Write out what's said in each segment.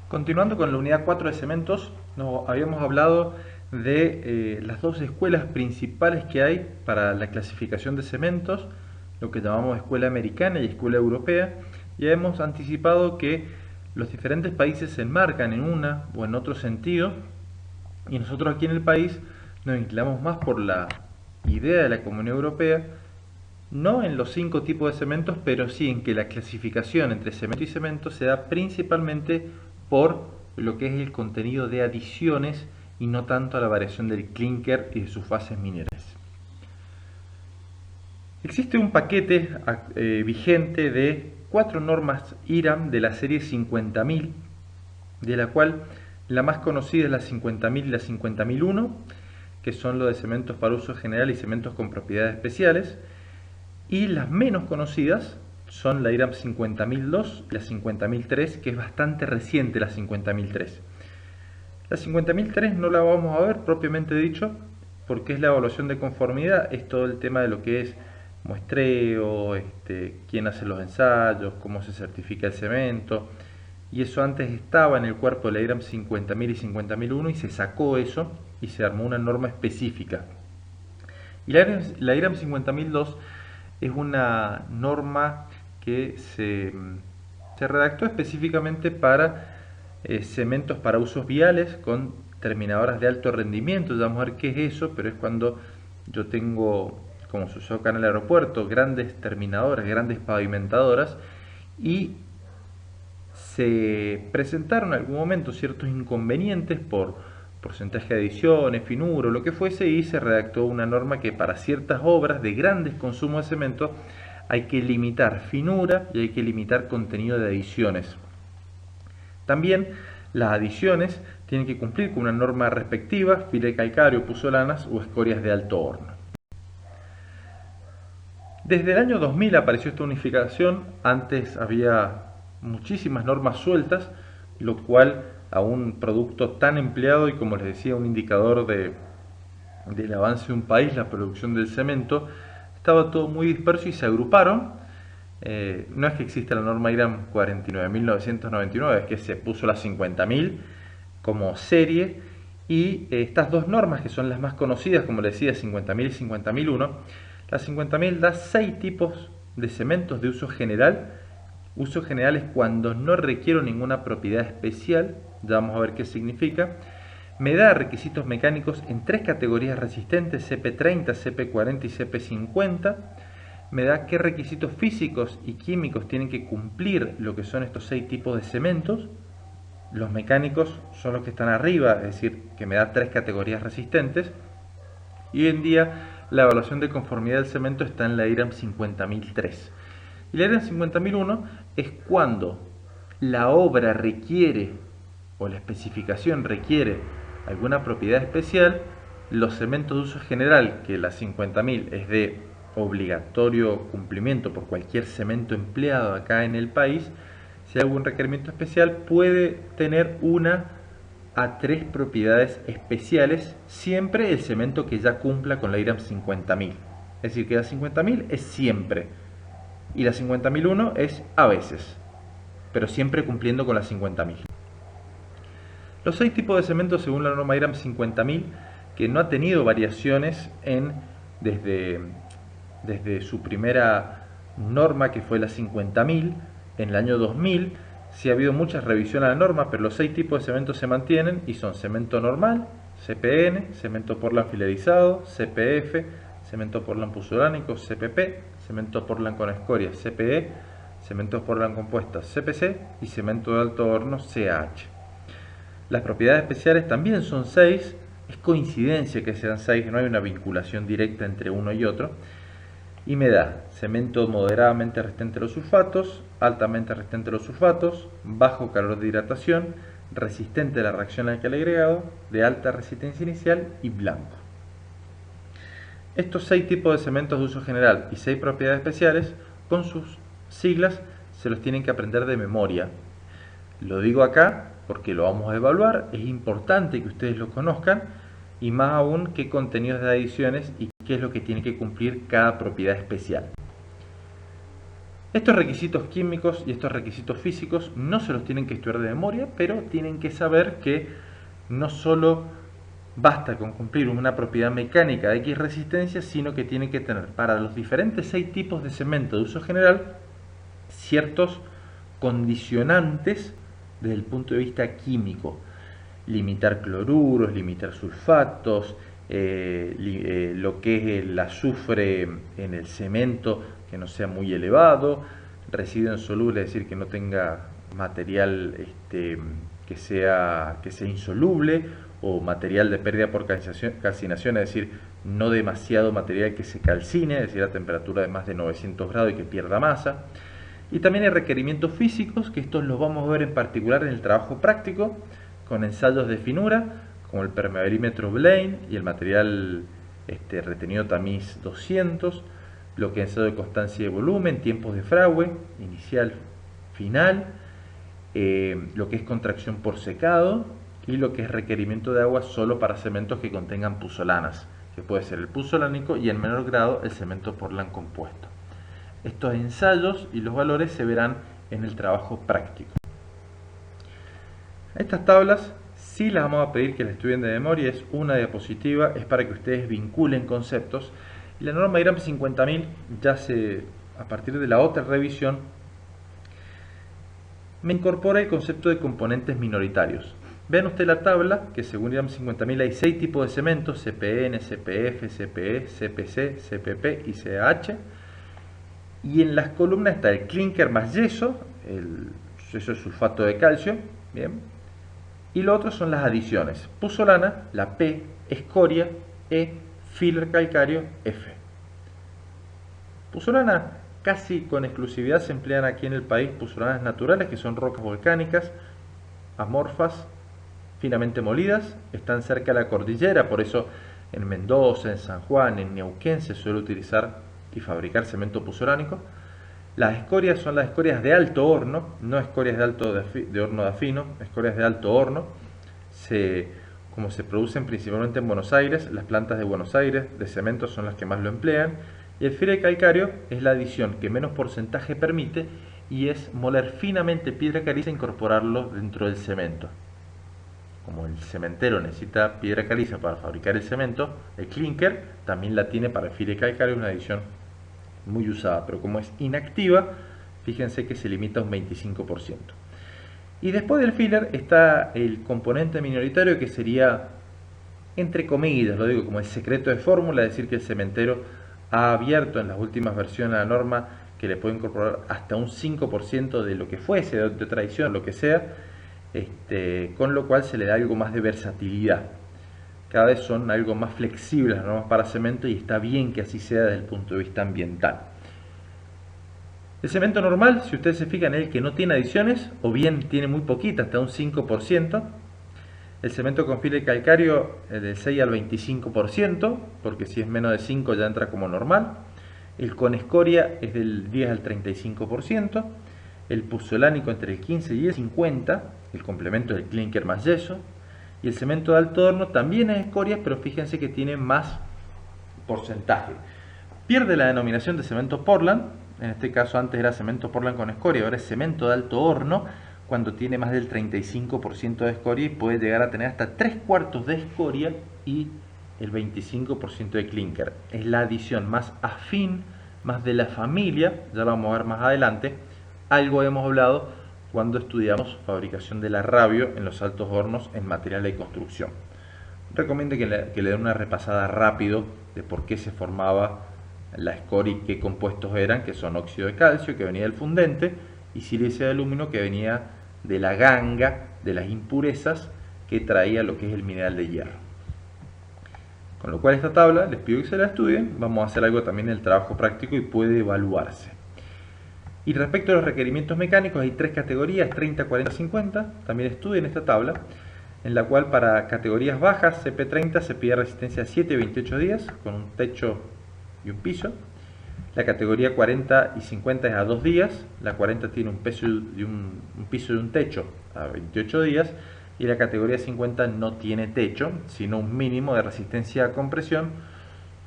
Continuando con la unidad 4 de cementos, nos habíamos hablado de las dos escuelas principales que hay para la clasificación de cementos, lo que llamamos escuela americana y escuela europea, y hemos anticipado que los diferentes países se enmarcan en una o en otro sentido, y nosotros aquí en el país nos inclinamos más por la idea de la Comunidad Europea, no en los 5 tipos de cementos, pero sí en que la clasificación entre cemento y cemento se da principalmente por lo que es el contenido de adiciones y no tanto a la variación del clinker y de sus fases minerales. Existe un paquete vigente de 4 normas IRAM de la serie 50.000, de la cual la más conocida es la 50.000 y la 50.001, que son los de cementos para uso general y cementos con propiedades especiales. Y las menos conocidas son la IRAM 50.002 y la 50.003, que es bastante reciente la 50.003. La 50.003 no la vamos a ver propiamente dicho, porque es la evaluación de conformidad, es todo el tema de lo que es muestreo, quién hace los ensayos, cómo se certifica el cemento, y eso antes estaba en el cuerpo de la IRAM 50.000 y 50.001 y se sacó eso y se armó una norma específica. Y la IRAM 50.002 es una norma que se redactó específicamente para cementos para usos viales con terminadoras de alto rendimiento. Ya vamos a ver qué es eso, pero es cuando yo tengo, como se usó acá en el aeropuerto, grandes terminadoras, grandes pavimentadoras, y se presentaron en algún momento ciertos inconvenientes por porcentaje de adiciones, finura o lo que fuese, y se redactó una norma que para ciertas obras de grandes consumos de cemento hay que limitar finura y hay que limitar contenido de adiciones. También las adiciones tienen que cumplir con una norma respectiva, file calcáreo, puzolanas o escorias de alto horno. Desde el año 2000 apareció esta unificación, antes había muchísimas normas sueltas, lo cual a un producto tan empleado y, como les decía, un indicador del avance de un país, la producción del cemento, estaba todo muy disperso y se agruparon. No es que exista la norma IRAM 49.999, es que se puso la 50.000 como serie, y estas dos normas, que son las más conocidas, como les decía, 50.000 y 50.001, la 50.000 da 6 tipos de cementos de uso general. Uso general es cuando no requiero ninguna propiedad especial, ya vamos a ver qué significa. Me da requisitos mecánicos en 3 categorías resistentes, CP30, CP40 y CP50. Me da qué requisitos físicos y químicos tienen que cumplir lo que son estos 6 tipos de cementos. Los mecánicos son los que están arriba, es decir, que me da 3 categorías resistentes. Y hoy en día la evaluación de conformidad del cemento está en la IRAM 50.003. Y la IRAM 50.001 es cuando la obra requiere, o la especificación requiere, alguna propiedad especial. Los cementos de uso general, que la 50.000 es de obligatorio cumplimiento por cualquier cemento empleado acá en el país, si hay algún requerimiento especial, puede tener una a 3 propiedades especiales, siempre el cemento que ya cumpla con la IRAM 50.000. Es decir, que la 50.000 es siempre, y la 50.001 es a veces, pero siempre cumpliendo con la 50.000. Los 6 tipos de cemento según la norma IRAM 50.000, que no ha tenido variaciones desde su primera norma, que fue la 50.000, en el año 2000. Sí ha habido muchas revisiones a la norma, pero los 6 tipos de cemento se mantienen y son cemento normal, CPN, cemento Portland filerizado, CPF, cemento Portland puzolánico, CPP, cemento Portland con escoria, CPE, cemento Portland compuestas, CPC y cemento de alto horno, CAH. Las propiedades especiales también son 6, es coincidencia que sean 6, no hay una vinculación directa entre uno y otro. Y me da cemento moderadamente resistente a los sulfatos, altamente resistente a los sulfatos, bajo calor de hidratación, resistente a la reacción alquil agregado, de alta resistencia inicial y blanco. Estos 6 tipos de cementos de uso general y 6 propiedades especiales, con sus siglas, se los tienen que aprender de memoria. Lo digo acá porque lo vamos a evaluar, es importante que ustedes lo conozcan, y más aún qué contenidos de adiciones y qué es lo que tiene que cumplir cada propiedad especial. Estos requisitos químicos y estos requisitos físicos no se los tienen que estudiar de memoria, pero tienen que saber que no solo basta con cumplir una propiedad mecánica de X resistencia, sino que tienen que tener para los diferentes 6 tipos de cemento de uso general ciertos condicionantes desde el punto de vista químico. Limitar cloruros, limitar sulfatos, lo que es el azufre en el cemento que no sea muy elevado, residuo insoluble, es decir, que no tenga material que sea insoluble, o material de pérdida por calcinación, es decir, no demasiado material que se calcine, es decir, a temperatura de más de 900 grados y que pierda masa. Y también hay requerimientos físicos, que estos los vamos a ver en particular en el trabajo práctico, con ensayos de finura, como el permeabilimétro Blaine y el material retenido tamiz 200, lo que es ensayo de constancia de volumen, tiempos de fragüe, inicial, final, lo que es contracción por secado y lo que es requerimiento de agua solo para cementos que contengan puzolanas, que puede ser el puzolánico y en menor grado el cemento Portland compuesto. Estos ensayos y los valores se verán en el trabajo práctico. Estas tablas sí las vamos a pedir que las estudien de memoria, es una diapositiva, es para que ustedes vinculen conceptos. Y la norma IRAM 50000 a partir de la otra revisión, me incorpora el concepto de componentes minoritarios. Vean usted la tabla, que según IRAM 50000 hay 6 tipos de cementos: CPN, CPF, CPE, CPC, CPP y CAH. Y en las columnas está el clinker más yeso, el yeso de sulfato de calcio, bien. Y lo otro son las adiciones: puzolana, la P, escoria, E, filler calcáreo, F. Puzolana, casi con exclusividad se emplean aquí en el país puzolanas naturales, que son rocas volcánicas, amorfas, finamente molidas, están cerca de la cordillera, por eso en Mendoza, en San Juan, en Neuquén se suele utilizar y fabricar cemento puzolánico. Las escorias son las escorias de alto horno, no escorias de horno de afino, escorias de alto horno. Como se producen principalmente en Buenos Aires, las plantas de Buenos Aires de cemento son las que más lo emplean. Y el filler calcáreo es la adición que menos porcentaje permite y es moler finamente piedra caliza e incorporarlo dentro del cemento. Como el cementero necesita piedra caliza para fabricar el cemento, el clinker también la tiene para el filler calcáreo, una adición muy usada, pero como es inactiva, fíjense que se limita a un 25%. Y después del filler está el componente minoritario, que sería, entre comillas, lo digo como el secreto de fórmula, es decir, que el cementero ha abierto en las últimas versiones de la norma que le puede incorporar hasta un 5% de lo que fuese, de tradición, lo que sea, con lo cual se le da algo más de versatilidad. Cada vez son algo más flexibles las normas para cemento y está bien que así sea desde el punto de vista ambiental. El cemento normal, si ustedes se fijan en él, que no tiene adiciones o bien tiene muy poquita, hasta un 5%. El cemento con filler calcáreo del 6 al 25%, porque si es menos de 5 ya entra como normal. El con escoria es del 10 al 35%. El puzolánico entre el 15 y el 50%, el complemento del clinker más yeso. Y el cemento de alto horno también es escoria, pero fíjense que tiene más porcentaje. Pierde la denominación de cemento Portland, en este caso antes era cemento Portland con escoria, ahora es cemento de alto horno, cuando tiene más del 35% de escoria y puede llegar a tener hasta 3/4 de escoria y el 25% de clinker. Es la adición más afín, más de la familia, ya lo vamos a ver más adelante. Algo hemos hablado cuando estudiamos fabricación de la rabio en los altos hornos en material de construcción. Recomiendo que le den una repasada rápido de por qué se formaba la escoria y qué compuestos eran, que son óxido de calcio, que venía del fundente, y silicio de aluminio, que venía de la ganga, de las impurezas que traía lo que es el mineral de hierro. Con lo cual esta tabla les pido que se la estudien, vamos a hacer algo también en el trabajo práctico y puede evaluarse. Y respecto a los requerimientos mecánicos, hay 3 categorías, 30, 40, 50, también estudien esta tabla, en la cual para categorías bajas, CP30, se pide resistencia a 7 y 28 días, con un techo y un piso. La categoría 40 y 50 es a 2 días, la 40 tiene un piso y un techo a 28 días, y la categoría 50 no tiene techo, sino un mínimo de resistencia a compresión,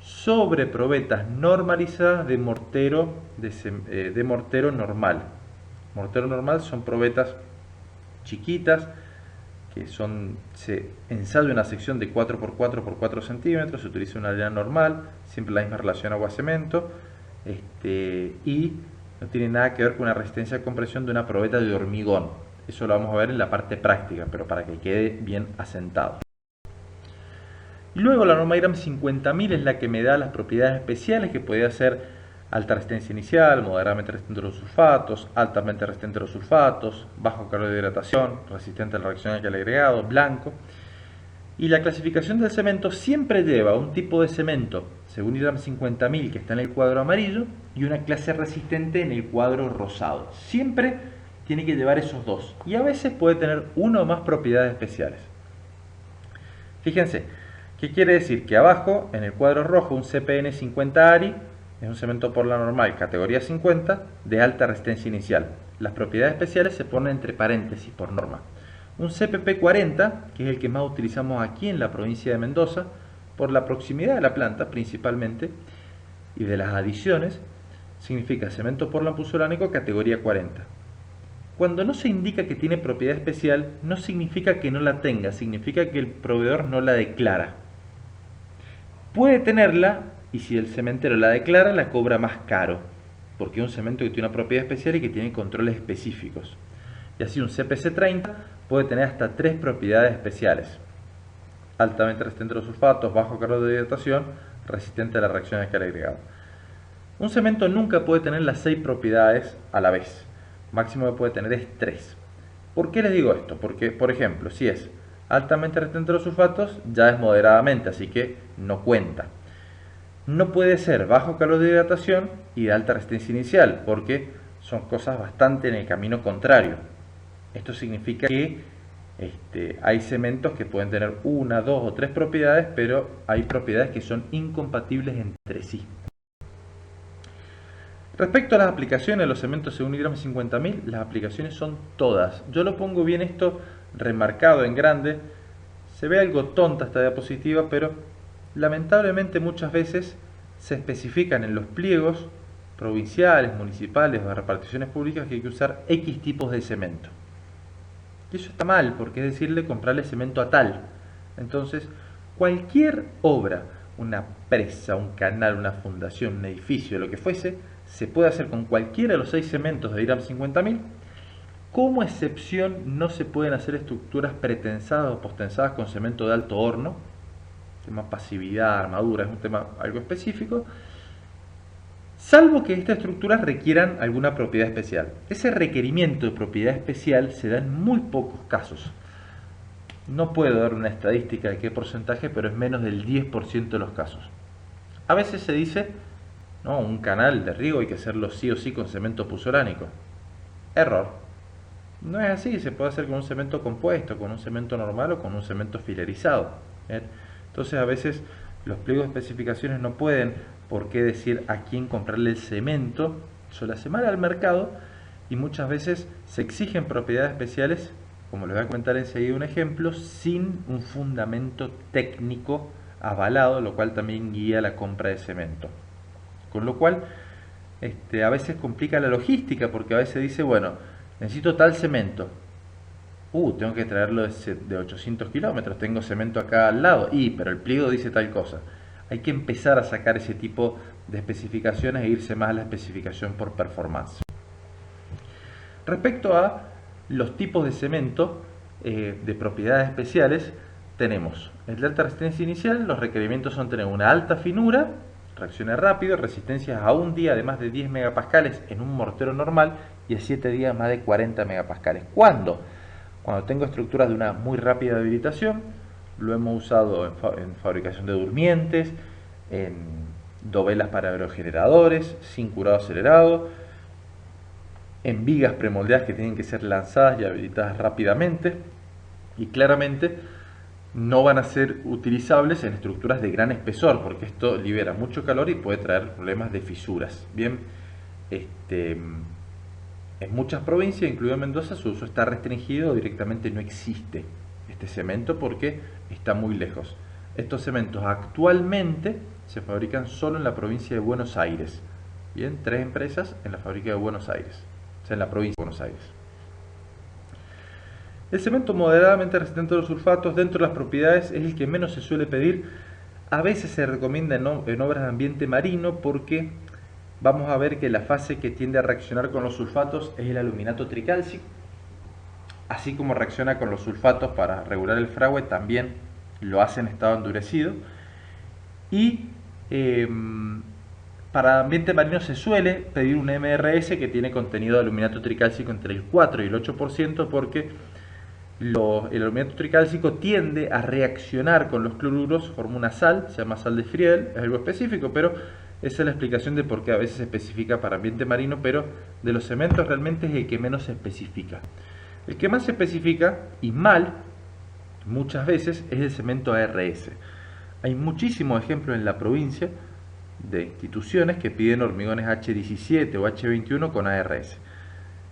sobre probetas normalizadas de mortero, de mortero normal. Mortero normal son probetas chiquitas que se ensaya una sección de 4x4 por 4 centímetros, se utiliza una arena normal, siempre la misma relación agua-cemento, y no tiene nada que ver con una resistencia de compresión de una probeta de hormigón. Eso lo vamos a ver en la parte práctica, pero para que quede bien asentado. Y luego la norma IRAM 50000 es la que me da las propiedades especiales, que podía ser alta resistencia inicial, moderadamente resistente a los sulfatos, altamente resistente a los sulfatos, bajo calor de hidratación, resistente a la reacción al agregado, blanco. Y la clasificación del cemento siempre lleva un tipo de cemento, según IRAM 50000, que está en el cuadro amarillo, y una clase resistente en el cuadro rosado. Siempre tiene que llevar esos dos, y a veces puede tener una o más propiedades especiales. Fíjense, ¿qué quiere decir? Que abajo, en el cuadro rojo, un CPN 50 ARI es un cemento por la normal categoría 50 de alta resistencia inicial. Las propiedades especiales se ponen entre paréntesis por norma. Un CPP 40, que es el que más utilizamos aquí en la provincia de Mendoza, por la proximidad de la planta principalmente, y de las adiciones, significa cemento portland-puzolánico categoría 40. Cuando no se indica que tiene propiedad especial, no significa que no la tenga, significa que el proveedor no la declara. Puede tenerla, y si el cementero la declara, la cobra más caro, porque es un cemento que tiene una propiedad especial y que tiene controles específicos. Y así un CPC 30 puede tener hasta 3 propiedades especiales: altamente resistente a los sulfatos, bajo calor de hidratación, resistente a la reacción de alcalí agregado. Un cemento nunca puede tener las 6 propiedades a la vez. Máximo que puede tener es 3. ¿Por qué les digo esto? Porque, por ejemplo, si es altamente resistente a los sulfatos, ya es moderadamente, así que no cuenta. No puede ser bajo calor de hidratación y de alta resistencia inicial, porque son cosas bastante en el camino contrario. Esto significa que hay cementos que pueden tener 1, 2 o 3 propiedades, pero hay propiedades que son incompatibles entre sí. Respecto a las aplicaciones de los cementos según IRAM 50000, las aplicaciones son todas. Yo lo pongo bien esto remarcado en grande. Se ve algo tonta esta diapositiva, pero lamentablemente muchas veces se especifican en los pliegos provinciales, municipales o de reparticiones públicas que hay que usar X tipos de cemento. Y eso está mal, porque es decirle comprarle cemento a tal. Entonces, cualquier obra, una presa, un canal, una fundación, un edificio, lo que fuese, se puede hacer con cualquiera de los 6 cementos de IRAM 50000. Como excepción, no se pueden hacer estructuras pretensadas o postensadas con cemento de alto horno. Tema pasividad, armadura, es un tema algo específico. Salvo que estas estructuras requieran alguna propiedad especial. Ese requerimiento de propiedad especial se da en muy pocos casos. No puedo dar una estadística de qué porcentaje, pero es menos del 10% de los casos. A veces se dice, no, un canal de riego hay que hacerlo sí o sí con cemento puzolánico. Error. No es así, se puede hacer con un cemento compuesto, con un cemento normal o con un cemento filerizado. Entonces a veces los pliegos de especificaciones no pueden por qué decir a quién comprarle el cemento, solo hace mal al mercado, y muchas veces se exigen propiedades especiales, como les voy a comentar enseguida un ejemplo, sin un fundamento técnico avalado, lo cual también guía la compra de cemento. Con lo cual, a veces complica la logística, porque a veces dice, bueno, necesito tal cemento. Tengo que traerlo de 800 kilómetros, tengo cemento acá al lado, pero el pliego dice tal cosa. Hay que empezar a sacar ese tipo de especificaciones e irse más a la especificación por performance. Respecto a los tipos de cemento de propiedades especiales, tenemos el de alta resistencia inicial. Los requerimientos son tener una alta finura, reacciones rápido, resistencias a un día de más de 10 megapascales en un mortero normal y a 7 días más de 40 megapascales. ¿Cuándo? Cuando tengo estructuras de una muy rápida debilitación. Lo hemos usado en fabricación de durmientes, en dovelas para aerogeneradores, sin curado acelerado, en vigas premoldeadas que tienen que ser lanzadas y habilitadas rápidamente, y claramente no van a ser utilizables en estructuras de gran espesor, porque esto libera mucho calor y puede traer problemas de fisuras. Bien, en muchas provincias, incluido Mendoza, su uso está restringido o directamente no existe este cemento porque está muy lejos. Estos cementos actualmente se fabrican solo en la provincia de Buenos Aires. Bien, 3 empresas en la fábrica de Buenos Aires, o sea, en la provincia de Buenos Aires. El cemento moderadamente resistente a los sulfatos dentro de las propiedades es el que menos se suele pedir. A veces se recomienda en obras de ambiente marino porque vamos a ver que la fase que tiende a reaccionar con los sulfatos es el aluminato tricálcico. Así como reacciona con los sulfatos para regular el fragüe, también lo hace en estado endurecido. Y para ambiente marino se suele pedir un MRS que tiene contenido de aluminato tricálcico entre el 4 y el 8% porque el aluminato tricálcico tiende a reaccionar con los cloruros, forma una sal, se llama sal de Friedel, es algo específico, pero esa es la explicación de por qué a veces se especifica para ambiente marino, pero de los cementos realmente es el que menos se especifica. El que más se especifica, y mal, muchas veces, es el cemento ARS. Hay muchísimos ejemplos en la provincia de instituciones que piden hormigones H17 o H21 con ARS.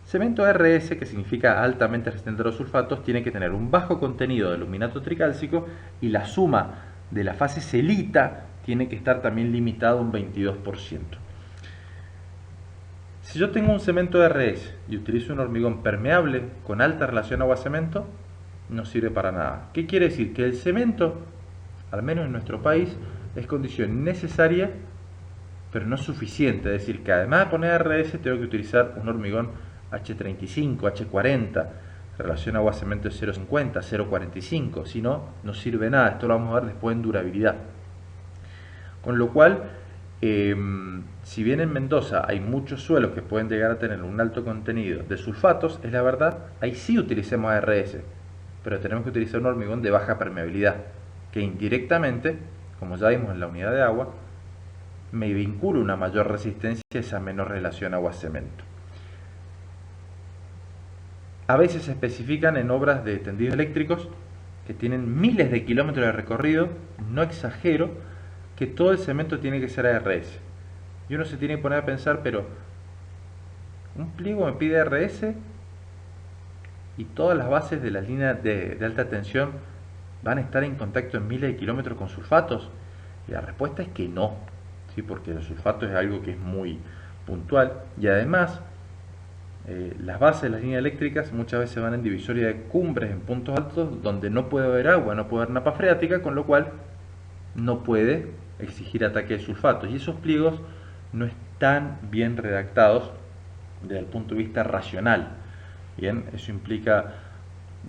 Cemento ARS, que significa altamente resistente a los sulfatos, tiene que tener un bajo contenido de aluminato tricálcico y la suma de la fase celita tiene que estar también limitado a un 22%. Si yo tengo un cemento ARS y utilizo un hormigón permeable con alta relación agua-cemento, no sirve para nada. ¿Qué quiere decir? Que el cemento, al menos en nuestro país, es condición necesaria, pero no suficiente. Es decir, que además de poner ARS tengo que utilizar un hormigón H35, H40, relación agua-cemento de 0,50, 0,45, si no, no sirve nada. Esto lo vamos a ver después en durabilidad. Con lo cual, si bien en Mendoza hay muchos suelos que pueden llegar a tener un alto contenido de sulfatos, es la verdad, ahí sí utilicemos ARS, pero tenemos que utilizar un hormigón de baja permeabilidad, que indirectamente, como ya vimos en la unidad de agua, me vincula una mayor resistencia a esa menor relación agua-cemento. A veces se especifican en obras de tendidos eléctricos que tienen miles de kilómetros de recorrido, no exagero, que todo el cemento tiene que ser ARS. Y uno se tiene que poner a pensar, pero un pliego me pide ARS y todas las bases de las líneas de alta tensión van a estar en contacto en miles de kilómetros con sulfatos. Y la respuesta es que no, ¿sí? Porque el sulfato es algo que es muy puntual y además las bases de las líneas eléctricas muchas veces van en divisoria de cumbres, en puntos altos donde no puede haber agua, no puede haber napa freática, con lo cual no puede exigir ataque de sulfatos. Y esos pliegos no están bien redactados desde el punto de vista racional. Bien, eso implica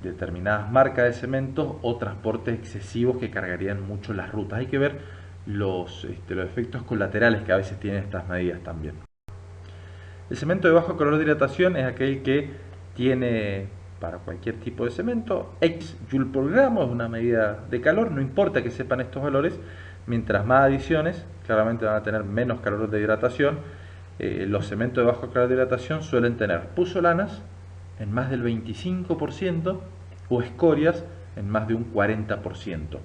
determinadas marcas de cementos o transportes excesivos que cargarían mucho las rutas. Hay que ver los efectos colaterales que a veces tienen estas medidas también. El cemento de bajo calor de hidratación es aquel que tiene, para cualquier tipo de cemento, X joule por gramo, es una medida de calor, no importa que sepan estos valores, mientras más adiciones, claramente van a tener menos calor de hidratación. Los cementos de bajo calor de hidratación suelen tener puzolanas en más del 25% o escorias en más de un 40%.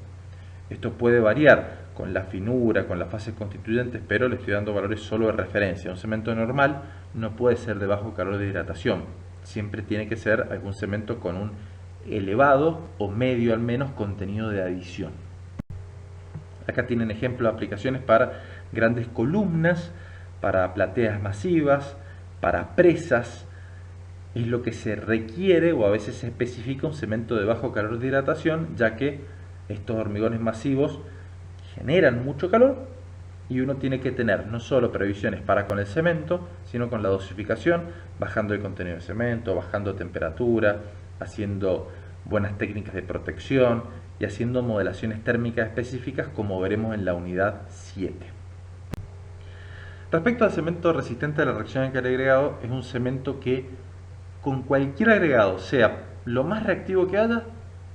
Esto puede variar con la finura, con las fases constituyentes, pero le estoy dando valores solo de referencia. Un cemento normal no puede ser de bajo calor de hidratación. Siempre tiene que ser algún cemento con un elevado o medio al menos contenido de adición. Acá tienen ejemplos de aplicaciones para grandes columnas, para plateas masivas, para presas. Es lo que se requiere o a veces se especifica un cemento de bajo calor de hidratación, ya que estos hormigones masivos generan mucho calor y uno tiene que tener no solo previsiones para con el cemento, sino con la dosificación, bajando el contenido de cemento, bajando temperatura, haciendo buenas técnicas de protección y haciendo modelaciones térmicas específicas como veremos en la unidad 7. Respecto al cemento resistente a la reacción en agregado, es un cemento que con cualquier agregado, sea lo más reactivo que haya,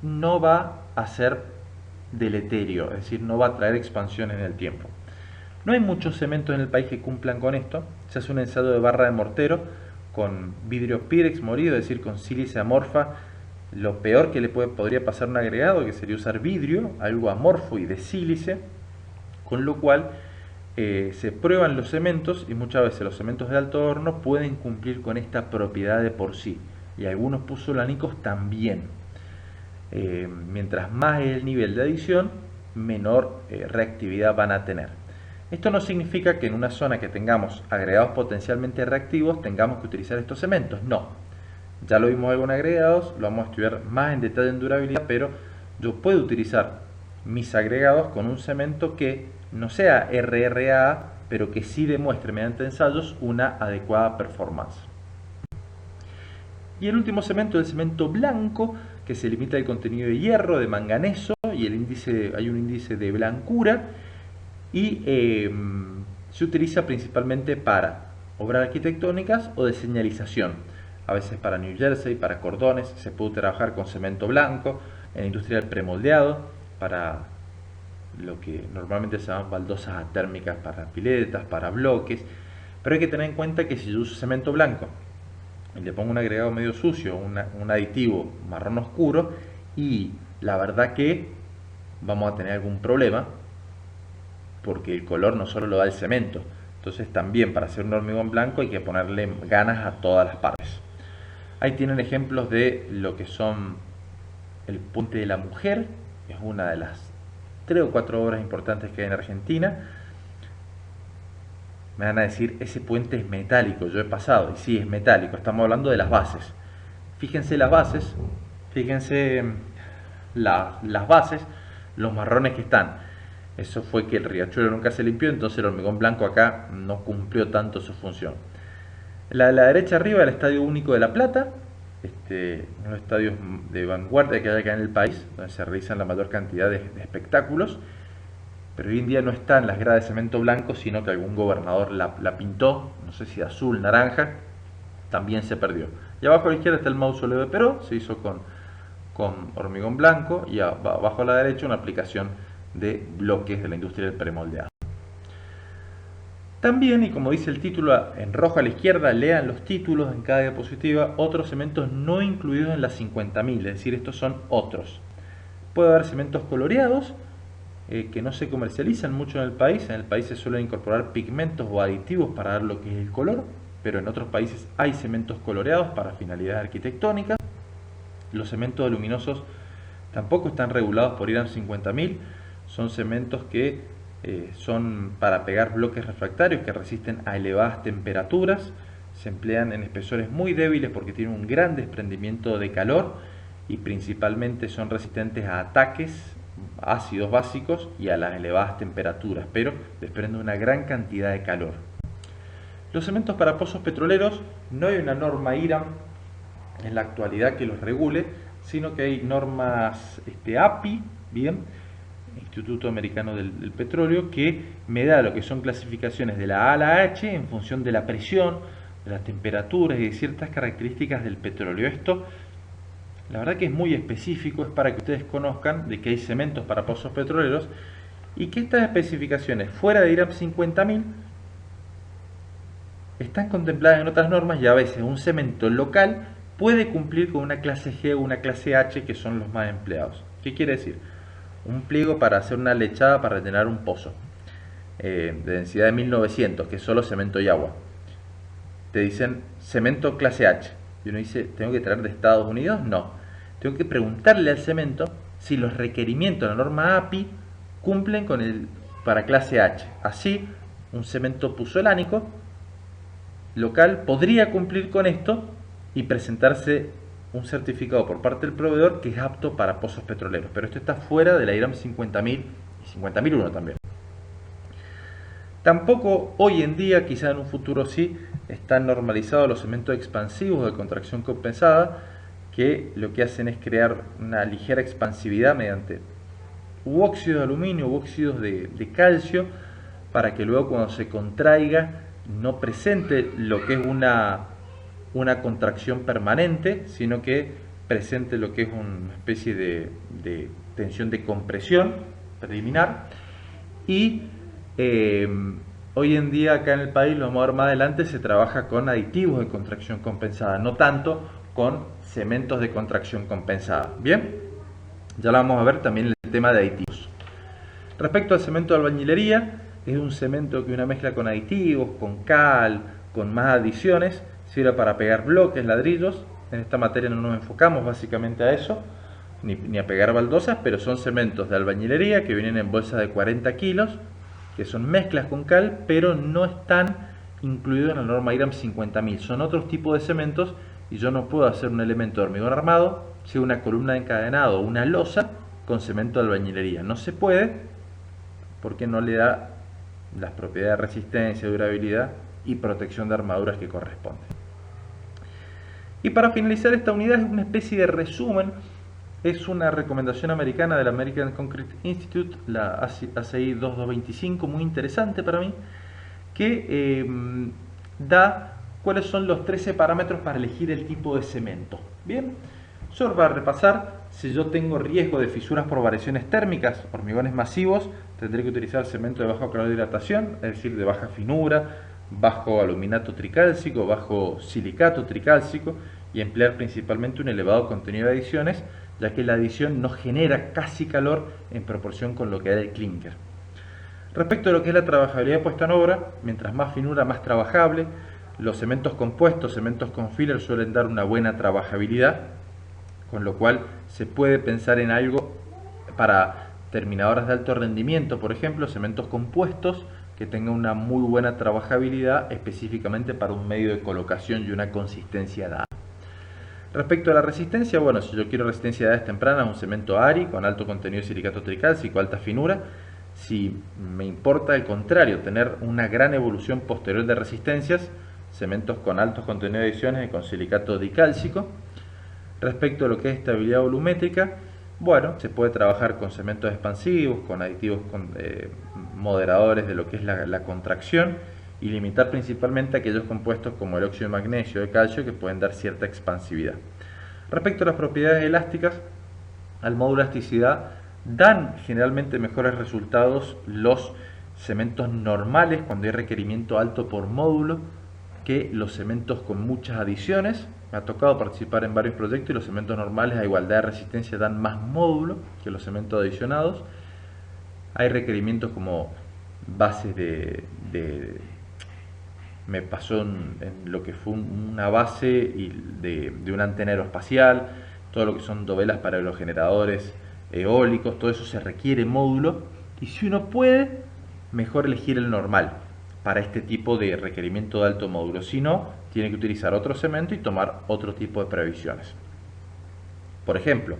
no va a ser deleterio, es decir, no va a traer expansión en el tiempo. No hay muchos cementos en el país que cumplan con esto. Se hace un ensayado de barra de mortero con vidrio Pirex molido, es decir, con sílice amorfa. Lo peor que le podría pasar a un agregado, que sería usar vidrio, algo amorfo y de sílice, con lo cual se prueban los cementos y muchas veces los cementos de alto horno pueden cumplir con esta propiedad de por sí, y algunos puzolánicos también. Mientras más es el nivel de adición, menor reactividad van a tener. Esto no significa que en una zona que tengamos agregados potencialmente reactivos tengamos que utilizar estos cementos, no. Ya lo vimos con agregados, lo vamos a estudiar más en detalle en durabilidad, pero yo puedo utilizar mis agregados con un cemento que no sea RRA, pero que sí demuestre mediante ensayos una adecuada performance. Y el último cemento es el cemento blanco, que se limita al contenido de hierro, de manganeso, y hay un índice de blancura, y se utiliza principalmente para obras arquitectónicas o de señalización. A veces para New Jersey, para cordones, se puede trabajar con cemento blanco, en industria del premoldeado, para lo que normalmente se llaman baldosas térmicas para piletas, para bloques. Pero hay que tener en cuenta que si yo uso cemento blanco y le pongo un agregado medio sucio, un aditivo marrón oscuro, y la verdad que vamos a tener algún problema, porque el color no solo lo da el cemento. Entonces también para hacer un hormigón blanco hay que ponerle ganas a todas las partes. Ahí tienen ejemplos de lo que son el Puente de la Mujer, que es una de las 3 o 4 obras importantes que hay en Argentina. Me van a decir, ese puente es metálico, yo he pasado, y sí, es metálico, estamos hablando de las bases. Fíjense las bases, fíjense las bases, los marrones que están. Eso fue que el riachuelo nunca se limpió, entonces el hormigón blanco acá no cumplió tanto su función. La derecha arriba, el Estadio Único de La Plata, uno de los estadios de vanguardia que hay acá en el país, donde se realizan la mayor cantidad de espectáculos, pero hoy en día no está en las gradas de cemento blanco, sino que algún gobernador la pintó, no sé si azul, naranja, también se perdió. Y abajo a la izquierda está el mausoleo de Perón, se hizo con hormigón blanco, y abajo a la derecha una aplicación de bloques de la industria del premoldeado. También, y como dice el título en rojo a la izquierda, lean los títulos en cada diapositiva, otros cementos no incluidos en las 50.000, es decir, estos son otros. Puede haber cementos coloreados, que no se comercializan mucho en el país se suelen incorporar pigmentos o aditivos para dar lo que es el color, pero en otros países hay cementos coloreados para finalidades arquitectónicas. Los cementos aluminosos tampoco están regulados por IRAM 50.000, son cementos que son para pegar bloques refractarios que resisten a elevadas temperaturas, se emplean en espesores muy débiles porque tienen un gran desprendimiento de calor y principalmente son resistentes a ataques ácidos básicos y a las elevadas temperaturas, pero desprenden una gran cantidad de calor. Los cementos para pozos petroleros, no hay una norma IRAM en la actualidad que los regule, sino que hay normas API, bien, Instituto Americano del Petróleo, que me da lo que son clasificaciones de la A a la H en función de la presión, de las temperaturas y de ciertas características del petróleo. Esto, la verdad que es muy específico, es para que ustedes conozcan de que hay cementos para pozos petroleros y que estas especificaciones fuera de IRAM 50.000 están contempladas en otras normas, y a veces un cemento local puede cumplir con una clase G o una clase H, que son los más empleados. ¿Qué quiere decir? Un pliego para hacer una lechada para rellenar un pozo de densidad de 1900, que es solo cemento y agua. Te dicen cemento clase H. Y uno dice, ¿tengo que traer de Estados Unidos? No. Tengo que preguntarle al cemento si los requerimientos de la norma API cumplen con el para clase H. Así, un cemento puzolánico local podría cumplir con esto y presentarse un certificado por parte del proveedor que es apto para pozos petroleros, pero esto está fuera de la IRAM 50.000 y 50.001 también. Tampoco hoy en día, quizá en un futuro sí, están normalizados los cementos expansivos de contracción compensada, que lo que hacen es crear una ligera expansividad mediante óxidos de aluminio u óxidos de calcio, para que luego cuando se contraiga no presente lo que es una contracción permanente, sino que presente lo que es una especie de tensión de compresión preliminar. Y hoy en día acá en el país, lo vamos a ver más adelante, se trabaja con aditivos de contracción compensada, no tanto con cementos de contracción compensada. Bien, ya lo vamos a ver también en el tema de aditivos. Respecto al cemento de albañilería, es un cemento que una mezcla con aditivos, con cal, con más adiciones, sirve para pegar bloques, ladrillos. En esta materia no nos enfocamos básicamente a eso, ni a pegar baldosas, pero son cementos de albañilería que vienen en bolsas de 40 kilos, que son mezclas con cal, pero no están incluidos en la norma IRAM 50.000. Son otros tipos de cementos y yo no puedo hacer un elemento de hormigón armado, sea una columna de encadenado o una losa, con cemento de albañilería. No se puede porque no le da las propiedades de resistencia, durabilidad y protección de armaduras que corresponden. Y para finalizar, esta unidad es una especie de resumen, es una recomendación americana del American Concrete Institute, la ACI 2225, muy interesante para mí, que da cuáles son los 13 parámetros para elegir el tipo de cemento. Bien, solo para repasar, si yo tengo riesgo de fisuras por variaciones térmicas, hormigones masivos, tendré que utilizar cemento de bajo calor de hidratación, es decir, de baja finura, bajo aluminato tricálcico, bajo silicato tricálcico, y emplear principalmente un elevado contenido de adiciones, ya que la adición no genera casi calor en proporción con lo que da el clinker. Respecto a lo que es la trabajabilidad puesta en obra, mientras más finura, más trabajable. Los cementos compuestos, cementos con filler, suelen dar una buena trabajabilidad, con lo cual se puede pensar en algo para terminadoras de alto rendimiento, por ejemplo, cementos compuestos que tengan una muy buena trabajabilidad específicamente para un medio de colocación y una consistencia dada. Respecto a la resistencia, bueno, si yo quiero resistencia de edades tempranas, un cemento ARI con alto contenido de silicato tricálcico, alta finura. Si me importa al contrario, tener una gran evolución posterior de resistencias, cementos con altos contenidos de adiciones y con silicato dicálcico. Respecto a lo que es estabilidad volumétrica, bueno, se puede trabajar con cementos expansivos, con aditivos moderadores de lo que es la contracción, y limitar principalmente aquellos compuestos como el óxido de magnesio o de calcio que pueden dar cierta expansividad. Respecto a las propiedades elásticas, al módulo elasticidad dan generalmente mejores resultados los cementos normales cuando hay requerimiento alto por módulo que los cementos con muchas adiciones. Me ha tocado participar en varios proyectos y los cementos normales a igualdad de resistencia dan más módulo que los cementos adicionados. Hay requerimientos como bases me pasó en lo que fue una base de un antena aeroespacial, todo lo que son dovelas para aerogeneradores eólicos, todo eso se requiere módulo, y si uno puede, mejor elegir el normal para este tipo de requerimiento de alto módulo. Si no, tiene que utilizar otro cemento y tomar otro tipo de previsiones. Por ejemplo,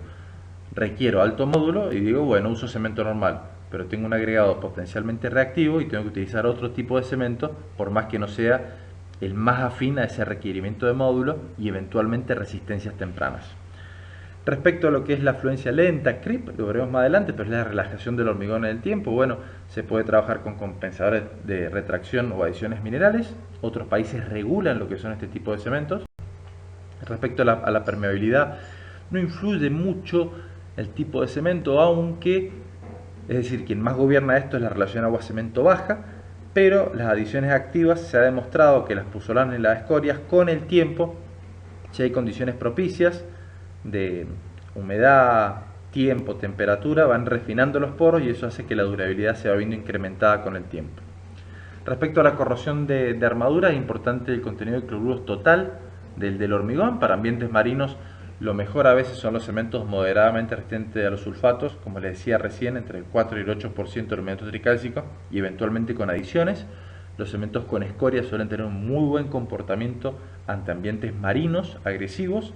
requiero alto módulo y digo, bueno, uso cemento normal, pero tengo un agregado potencialmente reactivo y tengo que utilizar otro tipo de cemento, por más que no sea el más afín a ese requerimiento de módulo y eventualmente resistencias tempranas. Respecto a lo que es la fluencia lenta, CRIP, lo veremos más adelante, pero es la relajación del hormigón en el tiempo. Bueno, se puede trabajar con compensadores de retracción o adiciones minerales. Otros países regulan lo que son este tipo de cementos. Respecto a la permeabilidad, no influye mucho el tipo de cemento, aunque, es decir, quien más gobierna esto es la relación agua-cemento baja, pero las adiciones activas se ha demostrado que las puzolanas y las escorias con el tiempo, si hay condiciones propicias de humedad, tiempo, temperatura, van refinando los poros y eso hace que la durabilidad se va viendo incrementada con el tiempo. Respecto a la corrosión de armadura, es importante el contenido de cloruros total del hormigón. Para ambientes marinos, lo mejor a veces son los cementos moderadamente resistentes a los sulfatos, como les decía recién, entre el 4 y el 8% de aluminato tricálcico y eventualmente con adiciones. Los cementos con escoria suelen tener un muy buen comportamiento ante ambientes marinos agresivos.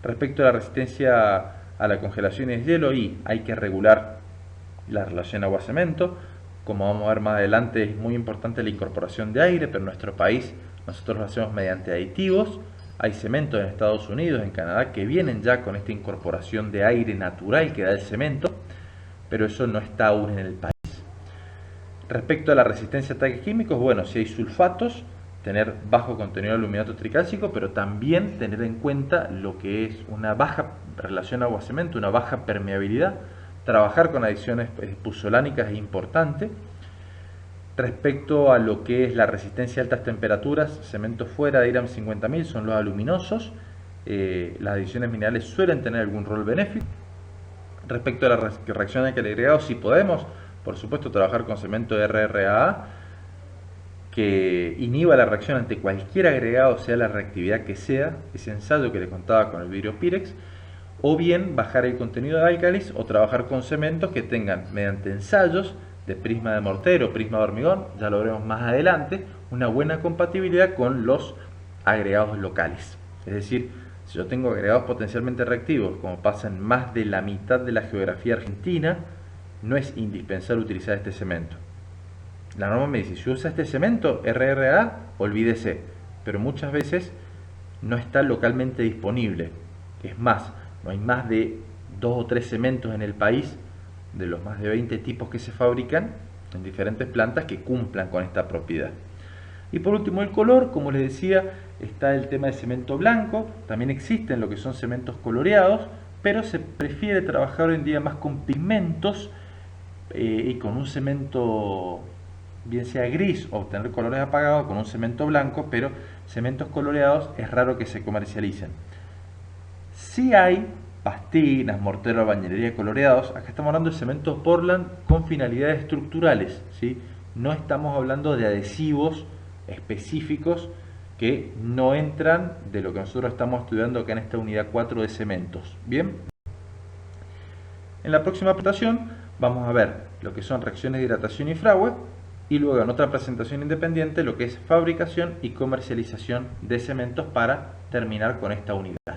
Respecto a la resistencia a la congelación y el hielo, hay que regular la relación agua-cemento. Como vamos a ver más adelante, es muy importante la incorporación de aire, pero en nuestro país nosotros lo hacemos mediante aditivos. Hay cementos en Estados Unidos, en Canadá, que vienen ya con esta incorporación de aire natural que da el cemento, pero eso no está aún en el país. Respecto a la resistencia a ataques químicos, bueno, si hay sulfatos, tener bajo contenido de aluminato tricálcico, pero también tener en cuenta lo que es una baja relación agua-cemento, una baja permeabilidad. Trabajar con adiciones puzolánicas es importante. Respecto a lo que es la resistencia a altas temperaturas, cementos fuera de IRAM 50.000 son los aluminosos. Las adiciones minerales suelen tener algún rol benéfico. Respecto a la reacción de agregado, si podemos, por supuesto, trabajar con cemento RRAA que inhiba la reacción ante cualquier agregado, sea la reactividad que sea, ese ensayo que les contaba con el vidrio Pirex, o bien bajar el contenido de álcalis o trabajar con cementos que tengan, mediante ensayos de prisma de mortero, prisma de hormigón, ya lo veremos más adelante, una buena compatibilidad con los agregados locales. Es decir, si yo tengo agregados potencialmente reactivos, como pasa en más de la mitad de la geografía argentina, no es indispensable utilizar este cemento. La norma me dice, si usa este cemento, RRA, olvídese, pero muchas veces no está localmente disponible. Es más, no hay más de 2 o 3 cementos en el país, de los más de 20 tipos que se fabrican en diferentes plantas, que cumplan con esta propiedad. Y por último el color, como les decía, está el tema de cemento blanco, también existen lo que son cementos coloreados, pero se prefiere trabajar hoy en día más con pigmentos y con un cemento, bien sea gris o obtener colores apagados, con un cemento blanco, pero cementos coloreados es raro que se comercialicen. Sí hay pastinas, morteros, bañilería coloreados. Acá estamos hablando de cemento Portland con finalidades estructurales, ¿sí? No estamos hablando de adhesivos específicos que no entran de lo que nosotros estamos estudiando acá en esta unidad 4 de cementos. Bien, en la próxima presentación vamos a ver lo que son reacciones de hidratación y fragua, y luego en otra presentación independiente lo que es fabricación y comercialización de cementos, para terminar con esta unidad.